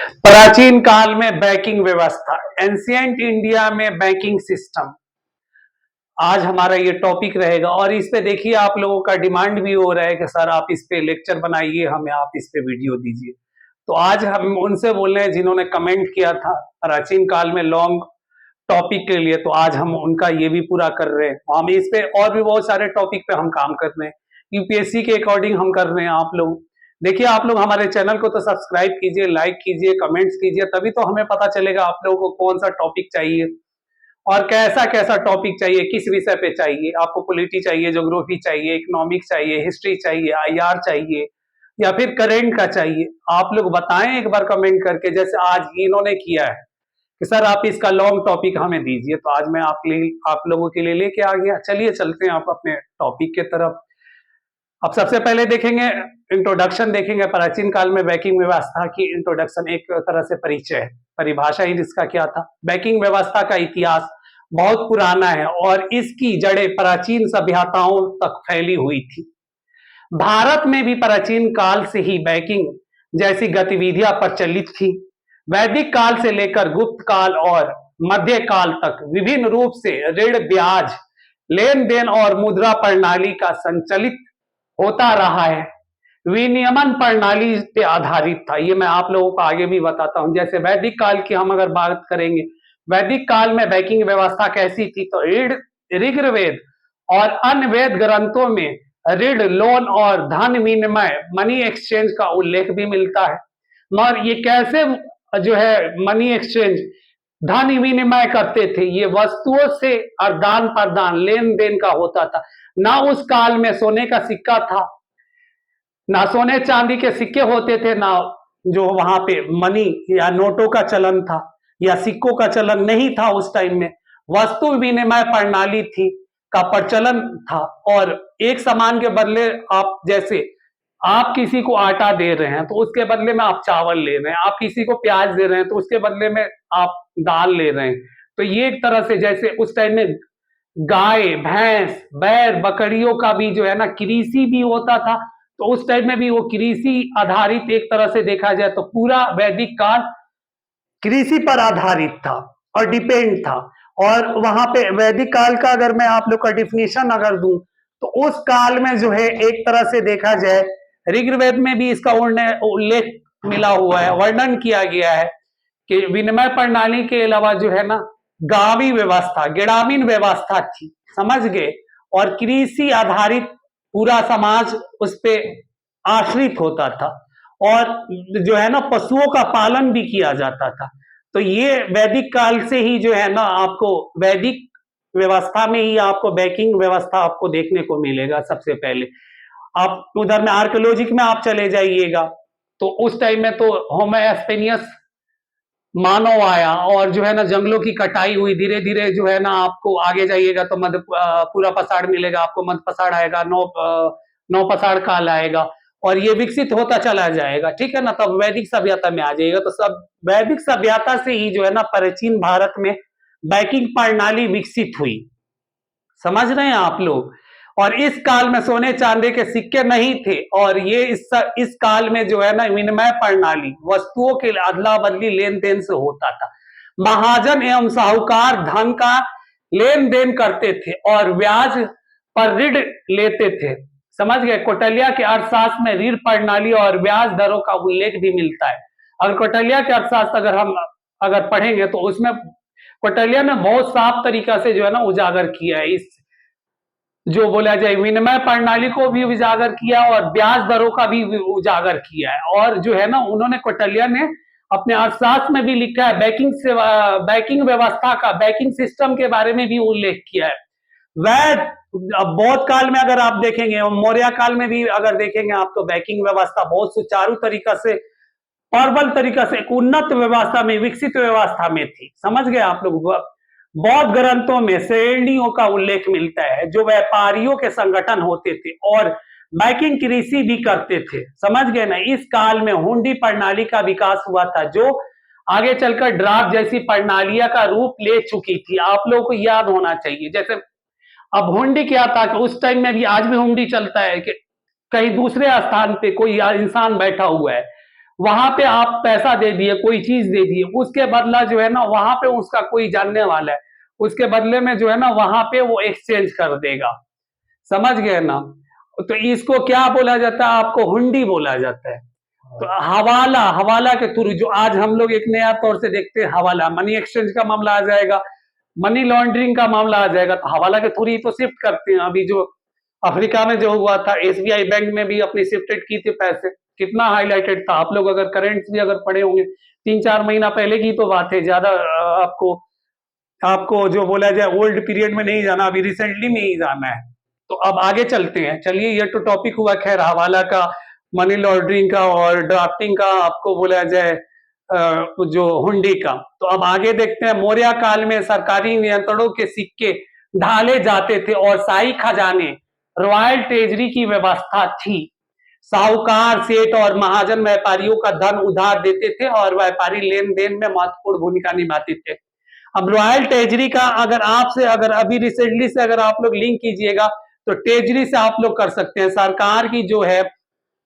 प्राचीन काल में बैंकिंग व्यवस्था, एंशिएंट इंडिया में बैंकिंग सिस्टम, आज हमारा ये टॉपिक रहेगा। और इस पे देखिए आप लोगों का डिमांड भी हो रहा है कि सर आप इस पे लेक्चर बनाइए, हमें आप इस पे वीडियो दीजिए। तो आज हम उनसे बोल रहे हैं जिन्होंने कमेंट किया था प्राचीन काल में लॉन्ग टॉपिक के लिए, तो आज हम उनका ये भी पूरा कर रहे हैं। हम इस पे और भी बहुत सारे टॉपिक पे हम काम कर रहे हैं, यूपीएससी के अकॉर्डिंग हम कर रहे हैं। आप लोग देखिए, आप लोग हमारे चैनल को तो सब्सक्राइब कीजिए, लाइक कीजिए, कमेंट्स कीजिए, तभी तो हमें पता चलेगा आप लोगों को कौन सा टॉपिक चाहिए और कैसा कैसा टॉपिक चाहिए, किस विषय पे चाहिए। आपको पॉलिटी चाहिए, ज्योग्राफी चाहिए, इकोनॉमिक्स चाहिए, हिस्ट्री चाहिए, आईआर चाहिए, या फिर करेंट का चाहिए। आप लोग बताएं एक बार कमेंट करके, जैसे आज इन्होंने किया है कि सर आप इसका लॉन्ग टॉपिक हमें दीजिए, तो आज मैं आप लोगों के लिए लेके आ गया। चलिए चलते हैं आप अपने टॉपिक के तरफ। अब सबसे पहले देखेंगे इंट्रोडक्शन, देखेंगे प्राचीन काल में बैंकिंग व्यवस्था की इंट्रोडक्शन, एक तरह से परिचय है, परिभाषा ही इसका क्या था। बैंकिंग व्यवस्था का इतिहास बहुत पुराना है और इसकी जड़ें प्राचीन सभ्यताओं तक फैली हुई थी। भारत में भी प्राचीन काल से ही बैंकिंग जैसी गतिविधियां प्रचलित थी। वैदिक काल से लेकर गुप्त काल और मध्य काल तक विभिन्न रूप से ऋण, ब्याज, लेन देन और मुद्रा प्रणाली का संचालित होता रहा है। विनियमन प्रणाली पे आधारित था। ये मैं आप लोगों को आगे भी बताता हूं। जैसे वैदिक काल की हम अगर बात करेंगे, वैदिक काल में बैंकिंग व्यवस्था कैसी थी, तो ऋग्वेद और अन्य वेद ग्रंथों में ऋण, लोन और धन विनिमय, मनी एक्सचेंज का उल्लेख भी मिलता है। मगर ये कैसे जो है मनी एक्सचेंज, धन विनिमय करते थे, ये वस्तुओं से आदान प्रदान, लेन देन का होता था। ना उस काल में सोने का सिक्का था, ना सोने चांदी के सिक्के होते थे, ना जो वहां पे मनी या नोटों का चलन था या सिक्कों का चलन नहीं था। उस टाइम में वस्तु विनिमय प्रणाली थी का प्रचलन था। और एक सामान के बदले आप, जैसे आप किसी को आटा दे रहे हैं तो उसके बदले में आप चावल ले रहे हैं, आप किसी को प्याज दे रहे हैं तो उसके बदले में आप दाल ले रहे हैं। तो ये एक तरह से, जैसे उस टाइम में गाय, भैंस, बैल, बकरियों का भी जो है ना कृषि भी होता था। तो उस टाइम में भी वो कृषि आधारित, एक तरह से देखा जाए तो पूरा वैदिक काल कृषि पर आधारित था और डिपेंड था। और वहां पे वैदिक काल का अगर मैं आप लोग का डिफिनेशन अगर दूं, तो उस काल में जो है एक तरह से देखा जाए, ऋग्वेद में भी इसका उल्लेख मिला हुआ है, वर्णन किया गया है कि विनिमय प्रणाली के अलावा जो है ना गांवी व्यवस्था, ग्रामीण व्यवस्था थी, समझ गए। और कृषि आधारित पूरा समाज उस पे आश्रित होता था और जो है ना पशुओं का पालन भी किया जाता था। तो ये वैदिक काल से ही जो है ना आपको वैदिक व्यवस्था में ही आपको बैंकिंग व्यवस्था आपको देखने को मिलेगा। सबसे पहले आप उधर में आर्कियोलॉजिक में आप चले जाइएगा तो उस टाइम में तो होमोएस्पेनियस मानव आया और जो है ना जंगलों की कटाई हुई। धीरे धीरे जो है ना आपको आगे जाइएगा तो मध्य पूरा पसाड़ मिलेगा आपको, मध्य पसाड़ आएगा, नौ पसाड़ काल आएगा और ये विकसित होता चला जाएगा, ठीक है ना। तब वैदिक सभ्यता में आ जाएगा। तो सब वैदिक सभ्यता से ही जो है ना प्राचीन भारत में बैंकिंग प्रणाली विकसित हुई, समझ रहे हैं आप लोग। और इस काल में सोने चांदी के सिक्के नहीं थे और ये इस काल में जो है ना विनिमय प्रणाली, वस्तुओं के अदला बदली लेन देन से होता था। महाजन एवं साहूकार धन का लेन देन करते थे और ब्याज पर ऋण लेते थे, समझ गए। कौटिल्य के अर्थशास्त्र में ऋण प्रणाली और ब्याज दरों का उल्लेख भी मिलता है। अगर कौटिल्य के अर्थशास्त्र अगर हम पढ़ेंगे तो उसमें कौटिल्य ने बहुत साफ तरीका से जो है ना उजागर किया है, इस जो बोला जाए विनिमय प्रणाली को भी उजागर किया और ब्याज दरों का भी उजागर किया है। और जो है ना उन्होंने कौटिल्य ने अपने अर्थशास्त्र में भी लिखा है, बैंकिंग व्यवस्था का, बैंकिंग सिस्टम के बारे में भी उल्लेख किया है। वैद बौद्ध काल में अगर आप देखेंगे, मौर्य काल में भी अगर देखेंगे आप, तो बैंकिंग व्यवस्था बहुत सुचारू तरीका से, प्रबल तरीका से, एक उन्नत व्यवस्था में, विकसित व्यवस्था में थी, समझ गए आप लोग। बौद्ध ग्रंथों में श्रेणियों का उल्लेख मिलता है जो व्यापारियों के संगठन होते थे और बैंकिंग कृषि भी करते थे, समझ गए ना। इस काल में हुंडी प्रणाली का विकास हुआ था जो आगे चलकर ड्राफ्ट जैसी प्रणालियां का रूप ले चुकी थी। आप लोगों को याद होना चाहिए, जैसे अब हुंडी क्या था कि उस टाइम में भी, आज भी हुंडी चलता है कि कहीं दूसरे स्थान पे कोई इंसान बैठा हुआ है, वहां पे आप पैसा दे दिए, कोई चीज दे दिए, उसके बदला जो है ना वहां पे उसका कोई जानने वाला है, उसके बदले में जो है ना वहां पे वो एक्सचेंज कर देगा। समझ गए ना? तो इसको क्या बोला जाता है? आपको हुंडी बोला जाता है। तो हवाला, हवाला के थ्रू जो आज हम लोग एक नया तौर से देखते हैं, हवाला मनी एक्सचेंज का मामला आ जाएगा, मनी लॉन्ड्रिंग का मामला आ जाएगा, तो हवाला के थ्रू ही तो शिफ्ट करते हैं। अभी जो अफ्रीका में जो हुआ था, एसबीआई बैंक में भी अपनी शिफ्टेड की थी पैसे, कितना हाईलाइटेड था। आप लोग अगर करंट भी अगर पढ़े होंगे, 3-4 महीना पहले की तो बात है, ज्यादा आपको आपको जो बोला जाए ओल्ड पीरियड में नहीं जाना, अभी रिसेंटली में ही जाना है। तो अब आगे चलते हैं। चलिए, ये तो टॉपिक हुआ खैर हवाला का, मनी लॉन्ड्रिंग का और ड्राफ्टिंग का, आपको बोला जाए जो हुंडी का। तो अब आगे देखते हैं। मौर्य काल में सरकारी नियंत्रणों के सिक्के ढाले जाते थे और शाही खजाने, रॉयल ट्रेजरी की व्यवस्था थी। साहूकार, सेठ और महाजन व्यापारियों का धन उधार देते थे और व्यापारी लेन देन में महत्वपूर्ण भूमिका निभाते थे। अब रॉयल ट्रेजरी का अगर अभी रिसेंटली से अगर आप लोग लिंक कीजिएगा, तो ट्रेजरी से आप लोग कर सकते हैं। सरकार की जो है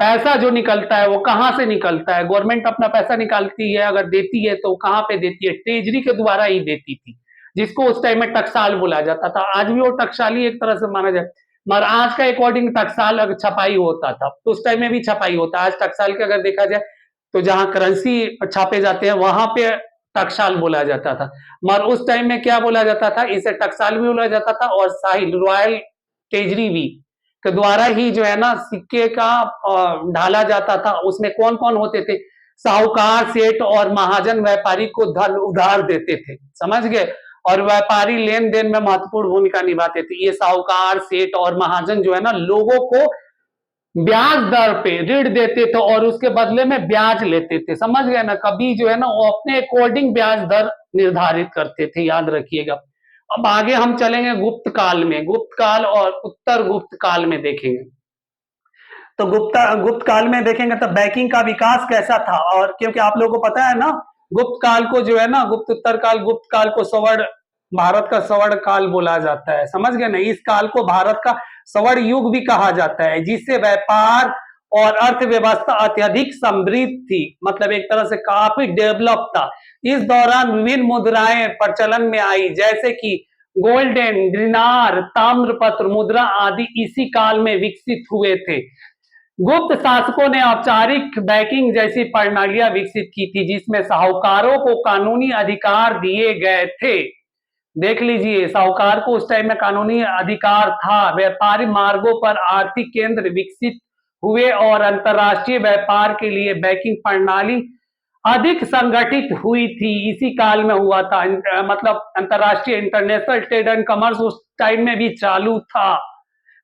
पैसा जो निकलता है वो कहां से निकलता है? गवर्नमेंट अपना पैसा निकालती है, अगर देती है तो कहां पे देती है? ट्रेजरी के द्वारा ही देती थी, जिसको उस टाइम में टकसाल बोला जाता था। आज भी वो टकसाल ही एक तरह से माना जाए, मगर आज का अकॉर्डिंग टकसाल अगर छपाई होता था तो उस टाइम में भी छपाई होता। आज टकसाल के अगर देखा जाए तो जहां करेंसी छापे जाते हैं वहां पे टकसाल बोला जाता था, मगर उस टाइम में क्या बोला जाता था? इसे टकसाल भी बोला जाता था और साहिल रॉयल ट्रेजरी भी के द्वारा ही जो है ना सिक्के का ढाला जाता था। उसमें कौन कौन होते थे? साहूकार, सेठ और महाजन व्यापारी को धन उधार देते थे। समझ गए? और व्यापारी लेन देन में महत्वपूर्ण भूमिका निभाते थे। ये साहूकार, सेठ और महाजन जो है ना लोगों को ब्याज दर पे ऋण देते थे और उसके बदले में ब्याज लेते थे। समझ गए ना? कभी जो है ना वो अपने अकॉर्डिंग ब्याज दर निर्धारित करते थे, याद रखिएगा। अब आगे हम चलेंगे गुप्त काल में। गुप्त काल और उत्तर गुप्त काल में देखेंगे। तो गुप्त काल में देखेंगे तो बैंकिंग का विकास कैसा था, और क्योंकि आप लोगों को पता है ना गुप्त काल को जो है ना गुप्त उत्तर काल, गुप्त काल को स्वर्ण, भारत का स्वर्ण काल बोला जाता है। समझ गए ना? इस काल को भारत का स्वर्ण युग भी कहा जाता है, जिससे व्यापार और अर्थव्यवस्था अत्यधिक समृद्ध थी, मतलब एक तरह से काफी डेवलप था। इस दौरान विभिन्न मुद्राएं प्रचलन में आई, जैसे कि गोल्डन, दिनार, ताम्रपत्र मुद्रा आदि इसी काल में विकसित हुए थे। गुप्त शासकों ने औपचारिक बैंकिंग जैसी प्रणालियां विकसित की थी, जिसमें साहूकारों को कानूनी अधिकार दिए गए थे। देख लीजिए, साहूकार को उस टाइम में कानूनी अधिकार था। व्यापारी मार्गों पर आर्थिक केंद्र विकसित हुए और अंतरराष्ट्रीय व्यापार के लिए बैंकिंग प्रणाली अधिक संगठित हुई थी। इसी काल में हुआ था, मतलब अंतरराष्ट्रीय इंटरनेशनल ट्रेड एंड कॉमर्स उस टाइम में भी चालू था।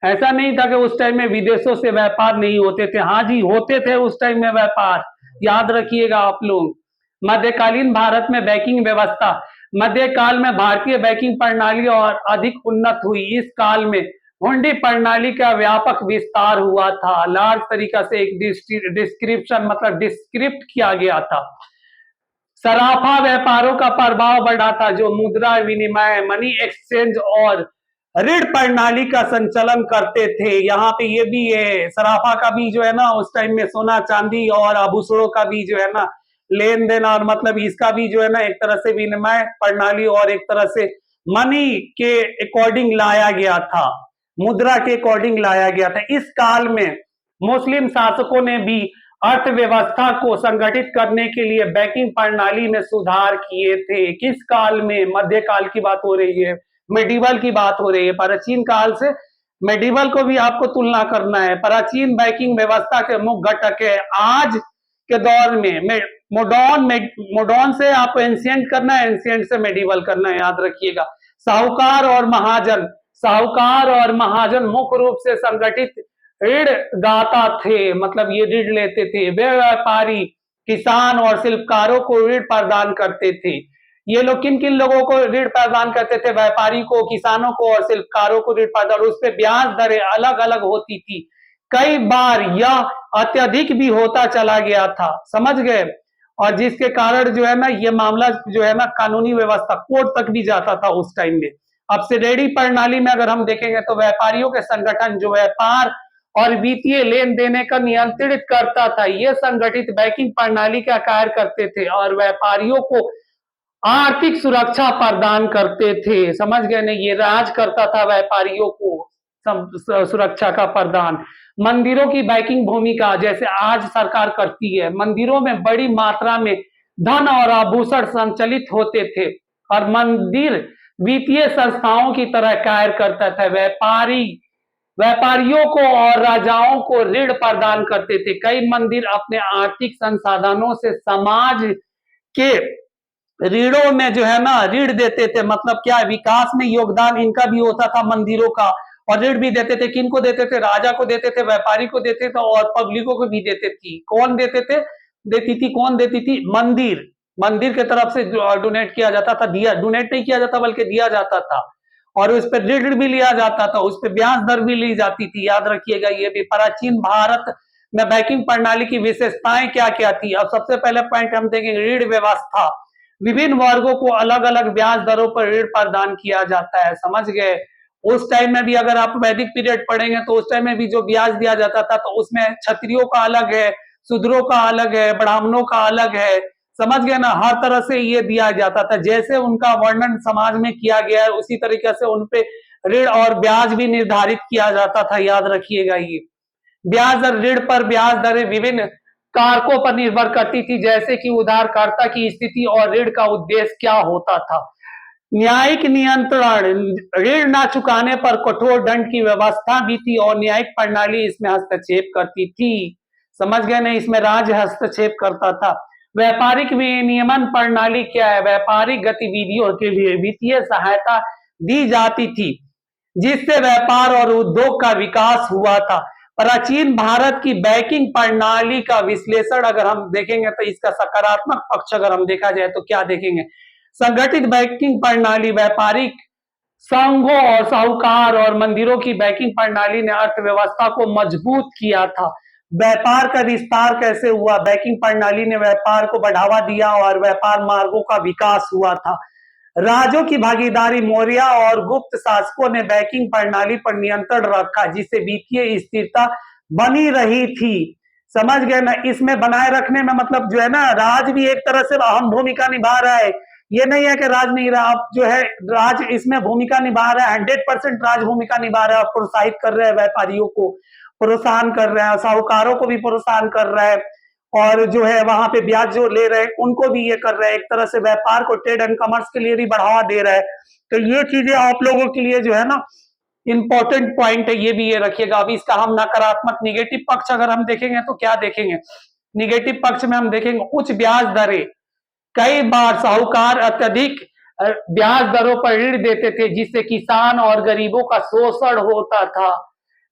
ऐसा नहीं था कि उस टाइम में विदेशों से व्यापार नहीं होते थे। हाँ जी, होते थे उस टाइम में व्यापार, याद रखिएगा आप लोग। मध्यकालीन भारत में बैंकिंग व्यवस्था, मध्यकाल में भारतीय बैंकिंग प्रणाली और अधिक उन्नत हुई। इस काल में हुंडी प्रणाली का व्यापक विस्तार हुआ था। लार्ज तरीका से एक डिस्क्रिप्शन मतलब डिस्क्रिप्ट किया गया था। सराफा व्यापारों का प्रभाव बढ़ा था, जो मुद्रा विनिमय, मनी एक्सचेंज और ऋण प्रणाली का संचालन करते थे। यहाँ पे ये भी है, सराफा का भी जो है ना उस टाइम में सोना चांदी और आभूषणों का भी जो है ना लेन देन, और मतलब इसका भी जो है ना एक तरह से विनिमय प्रणाली और एक तरह से मनी के अकॉर्डिंग लाया गया था, मुद्रा के अकॉर्डिंग लाया गया था। इस काल में मुस्लिम शासकों ने भी अर्थव्यवस्था को संगठित करने के लिए बैंकिंग प्रणाली में सुधार किए थे। किस काल में? मध्यकाल की बात हो रही है, मेडिवल की बात हो रही है। प्राचीन काल से मेडिवल को भी आपको तुलना करना है। प्राचीन बैंकिंग व्यवस्था के मुख्य घटक है। आज के दौर में मॉडर्न से आपको एंशिएंट करना है, एंशिएंट से मेडिवल करना है, याद रखिएगा। साहूकार और महाजन, साहूकार और महाजन मुख्य रूप से संगठित ऋण दाता थे, मतलब ये ऋण लेते थे। वे व्यापारी, किसान और शिल्पकारों को ऋण प्रदान करते थे। ये लोग किन किन लोगों को ऋण प्रदान करते थे? व्यापारी को, किसानों को और शिल्पकारों को ऋण प्रदान, उस पर ब्याज दरें अलग अलग होती थी। कई बार यह अत्यधिक भी होता चला गया था, समझ गए? और जिसके कारण जो है ना ये मामला जो है ना कानूनी व्यवस्था कोर्ट तक भी जाता था उस टाइम में। अब सब्सिडी प्रणाली में अगर हम देखेंगे तो व्यापारियों के संगठन जो व्यापार और वित्तीय लेन देन का नियंत्रित करता था। ये संगठित बैंकिंग प्रणाली का कार्य करते थे और व्यापारियों को आर्थिक सुरक्षा प्रदान करते थे। समझ गए ना, ये राज करता था व्यापारियों को सुरक्षा का प्रदान। मंदिरों की बैंकिंग भूमिका जैसे आज सरकार करती है, मंदिरों में बड़ी मात्रा में धन और आभूषण संचलित होते थे और मंदिर वित्तीय संस्थाओं की तरह कार्य करता था। व्यापारियों को और राजाओं को ऋण प्रदान करते थे। कई मंदिर अपने आर्थिक संसाधनों से समाज के ऋणों में जो है ना ऋण देते थे। मतलब क्या विकास में योगदान इनका भी होता था मंदिरों का, और ऋण भी देते थे। किनको देते थे? राजा को देते थे, व्यापारी को देते थे और पब्लिकों को भी देते थी। कौन देते थे? देती थी कौन देती थी? मंदिर के तरफ से डोनेट किया जाता था। दिया डोनेट नहीं किया जाता बल्कि दिया जाता था, और उस पर ऋण भी लिया जाता था, उस पर ब्याज दर भी ली जाती थी। याद रखिएगा ये भी। प्राचीन भारत में बैंकिंग प्रणाली की विशेषताएं क्या क्या थी? अब सबसे पहले पॉइंट हम देखेंगे ऋण व्यवस्था। विभिन्न वर्गों को अलग अलग ब्याज दरों पर ऋण प्रदान किया जाता है। समझ गए? उस टाइम में भी अगर आप वैदिक पीरियड पढ़ेंगे तो उस टाइम में भी जो ब्याज दिया जाता था तो उसमें क्षत्रियों का अलग है, शूद्रों का अलग है, ब्राह्मणों का अलग है। समझ गए ना? हर तरह से ये दिया जाता था। जैसे उनका वर्णन समाज में किया गया है उसी तरीके से उनपे ऋण और ब्याज भी निर्धारित किया जाता था। याद रखिएगा ये। ब्याज दर ऋण पर ब्याज दरें विभिन्न कारकों पर निर्भर करती थी, जैसे कि उधारकर्ता की स्थिति और ऋण का उद्देश्य क्या होता था। न्यायिक नियंत्रण, ऋण ना चुकाने पर कठोर दंड की व्यवस्था भी थी और न्यायिक प्रणाली इसमें हस्तक्षेप करती थी। समझ गए ना? इसमें राज्य हस्तक्षेप करता था। व्यापारिक विनियमन प्रणाली क्या है? व्यापारिक गतिविधियों के लिए वित्तीय सहायता दी जाती थी जिससे व्यापार और उद्योग का विकास हुआ था। प्राचीन भारत की बैंकिंग प्रणाली का विश्लेषण अगर हम देखेंगे तो इसका सकारात्मक पक्ष अगर हम देखा जाए तो क्या देखेंगे? संगठित बैंकिंग प्रणाली, व्यापारिक संघों और साहूकार और मंदिरों की बैंकिंग प्रणाली ने अर्थव्यवस्था को मजबूत किया था। व्यापार का विस्तार कैसे हुआ? बैंकिंग प्रणाली ने व्यापार को बढ़ावा दिया और व्यापार मार्गों का विकास हुआ था। राजों की भागीदारी, मौर्य और गुप्त शासकों ने बैंकिंग प्रणाली पर नियंत्रण रखा जिससे वित्तीय स्थिरता बनी रही थी। समझ गए ना? इसमें बनाए रखने में मतलब जो है ना राज भी एक तरह से अहम भूमिका निभा रहा है। ये नहीं है कि राज नहीं रहा, अब जो है राज इसमें भूमिका निभा रहा है। 100% राज भूमिका निभा रहा है। प्रोत्साहित कर रहे हैं, व्यापारियों को प्रोत्साहन कर रहे हैं, साहूकारों को भी प्रोत्साहन कर रहा है, और जो है वहां पे ब्याज जो ले रहे हैं उनको भी ये कर रहे हैं। एक तरह से व्यापार को, ट्रेड एंड कॉमर्स के लिए भी बढ़ावा दे रहा है। तो ये चीजें आप लोगों के लिए जो है ना इंपॉर्टेंट पॉइंट है, ये भी ये रखिएगा। अभी इसका हम नकारात्मक निगेटिव पक्ष अगर हम देखेंगे तो क्या देखेंगे? निगेटिव पक्ष में हम देखेंगे उच्च ब्याज दरें। कई बार साहूकार अत्यधिक ब्याज दरों पर ऋण देते थे जिससे किसान और गरीबों का शोषण होता था।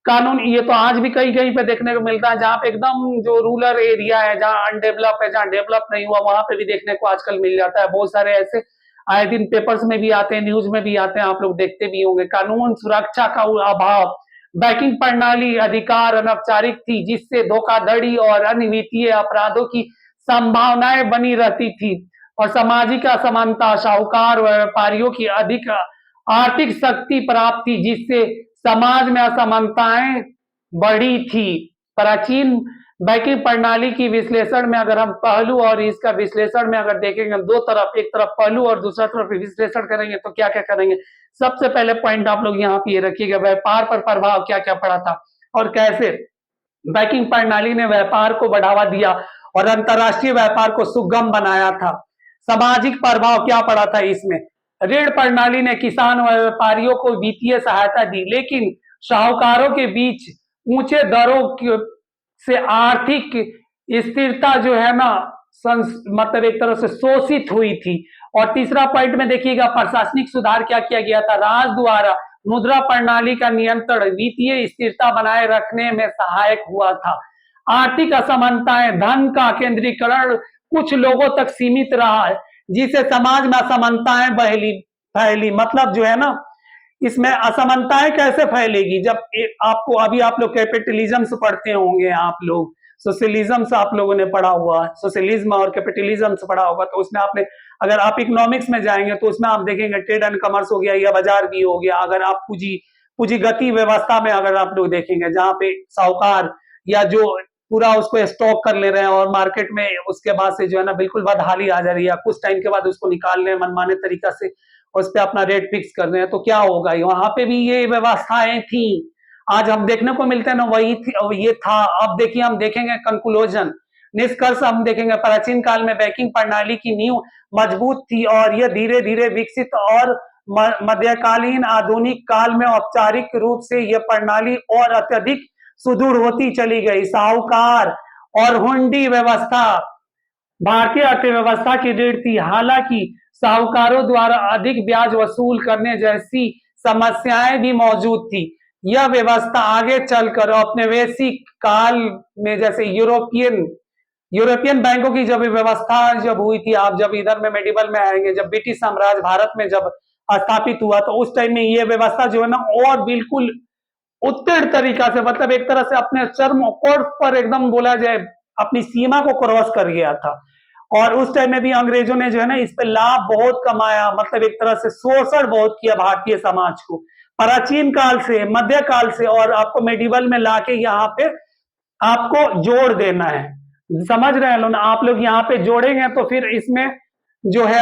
कानून, ये तो आज भी कहीं कहीं पे देखने को मिलता है जहां पे एकदम जो रूरल एरिया है, जहां अनडेवलप है, जहां डेवलप नहीं हुआ, वहां पे भी देखने को आजकल मिल जाता है। बहुत सारे ऐसे आए दिन पेपर्स में भी आते हैं, न्यूज में भी आते हैं, आप लोग देखते भी होंगे। कानून सुरक्षा का अभाव, बैंकिंग प्रणाली अधिकार अनौपचारिक थी जिससे धोखाधड़ी और अन्य वित्तीय अपराधों की संभावनाएं बनी रहती थी, और सामाजिक असमानता, साहूकार व व्यापारियों की अधिक आर्थिक शक्ति प्राप्त थी जिससे समाज में असमानताएं बढ़ी थी। प्राचीन बैंकिंग प्रणाली की विश्लेषण में अगर हम पहलू और इसका विश्लेषण में अगर देखेंगे दो तरफ, एक तरफ पहलू और दूसरा तरफ विश्लेषण करेंगे तो क्या क्या करेंगे? सबसे पहले पॉइंट आप लोग यहाँ पे ये रखिएगा, व्यापार पर प्रभाव क्या क्या पड़ा था और कैसे बैंकिंग प्रणाली ने व्यापार को बढ़ावा दिया और अंतरराष्ट्रीय व्यापार को सुगम बनाया था। सामाजिक प्रभाव क्या पड़ा था इसमें? ऋण प्रणाली ने किसान व व्यापारियों को वित्तीय सहायता दी, लेकिन साहूकारों के बीच ऊंचे दरों से आर्थिक स्थिरता जो है ना मतलब एक तरह से शोषित हुई थी। और तीसरा पॉइंट में देखिएगा प्रशासनिक सुधार क्या किया गया था? राज द्वारा मुद्रा प्रणाली का नियंत्रण वित्तीय स्थिरता बनाए रखने में सहायक हुआ था। आर्थिक असमानताएं, धन का केंद्रीकरण कुछ लोगों तक सीमित रहा है जिससे समाज में असमानताएं फैली। मतलब जो है ना इसमें असमानताएं कैसे फैलेगी? जब आपको अभी आप लोग कैपिटलिज्म से पढ़ते होंगे, आप लोग सोशलिज्म से आप लोगों ने पढ़ा हुआ, सोशलिज्म और कैपिटलिज्म से पढ़ा होगा, तो उसमें आपने अगर आप इकोनॉमिक्स में जाएंगे तो उसमें आप देखेंगे ट्रेड एंड कॉमर्स हो गया या बाजार भी हो गया। अगर आप पूंजीगति व्यवस्था में अगर आप लोग देखेंगे, जहां पे साहूकार या जो पूरा उसको स्टॉक कर ले रहे हैं और मार्केट में उसके बाद से जो है ना बिल्कुल बदहाली आ जा रही है, कुछ टाइम के बाद उसको निकाल रहे हैं मनमाने तरीका से, उस पर अपना रेट फिक्स कर रहे हैं, तो क्या होगा? वहां पे भी ये व्यवस्थाएं थी, आज हम देखने को मिलते हैं ना, वही थी, ये था। अब देखिए, हम देखेंगे कंक्लूजन, निष्कर्ष हम देखेंगे। प्राचीन काल में बैंकिंग प्रणाली की नींव मजबूत थी और यह धीरे धीरे विकसित और मध्यकालीन आधुनिक काल में औपचारिक रूप से यह प्रणाली और अत्यधिक सुदृढ़ होती चली गई। साहूकार और हुंडी व्यवस्था भारतीय अर्थव्यवस्था की रीढ़ थी। हालांकि साहूकारों द्वारा अधिक ब्याज वसूल करने जैसी समस्याएं भी मौजूद थी। यह व्यवस्था आगे चलकर औपनिवेशिक काल में, जैसे यूरोपियन बैंकों की जब व्यवस्था जब हुई थी, आप जब इधर में मेडिवल में आएंगे, जब ब्रिटिश साम्राज्य भारत में जब स्थापित हुआ, तो उस टाइम में ये व्यवस्था जो है ना और बिल्कुल उत्तीर्ण तरीका से, मतलब एक तरह से अपने चरम कोर्स पर एकदम बोला जाए अपनी सीमा को क्रॉस कर गया था। और उस टाइम में भी अंग्रेजों ने जो है ना इस पे लाभ बहुत कमाया, मतलब एक तरह से शोषण बहुत किया भारतीय समाज को, प्राचीन काल से, मध्य काल से, और आपको मेडिवल में लाके यहाँ पे आपको जोड़ देना है। समझ रहे हैं लोग? आप लोग यहाँ पे जोड़ेंगे तो फिर इसमें जो है